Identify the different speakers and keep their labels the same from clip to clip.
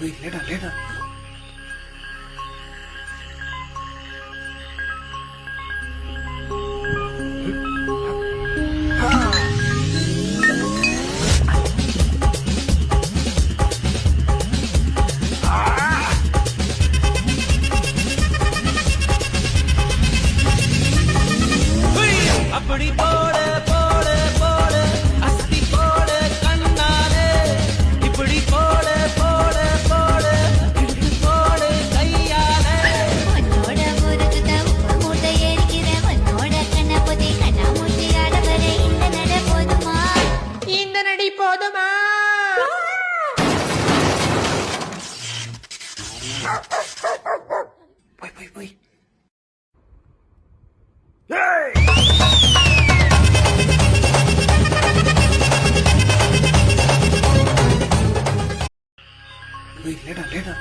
Speaker 1: லேடா லேடா.
Speaker 2: அப்படி போட போட போட அஸ்தி போட கண்ணாலே இப்படி போட போட போட இழுத்து போட கையாலே
Speaker 3: உன்னோட ஊருக்கு உப்பு மூட்டை எரிக்கிற உன்னோட கண்ண பொதி கண்ணா மூட்டி ஆடவரை இந்த நட போதுமா
Speaker 4: இந்த நடி போதுமா?
Speaker 1: போய் போய் போய். லேடா லேடா.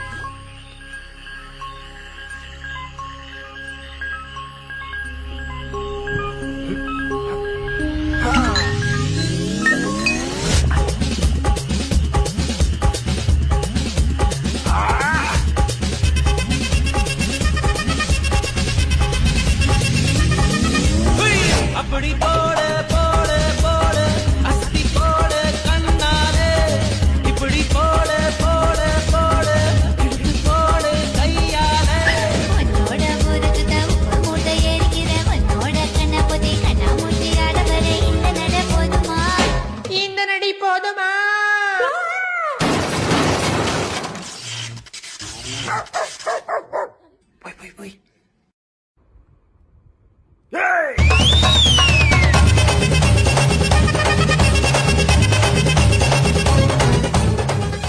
Speaker 2: அப்படி போட போட போட அஸ்தி போட கண்ணாலே இப்படி போட போட போட இழுத்து போட கையாலே
Speaker 3: உன்னோட ஊருக்கு உப்பு மூட்டை எரிக்கிற உன்னோட கண்ண பொதி கண்ணா மூட்டி ஆடவரை இந்த நட போதுமா
Speaker 4: இந்த நடி போதுமா?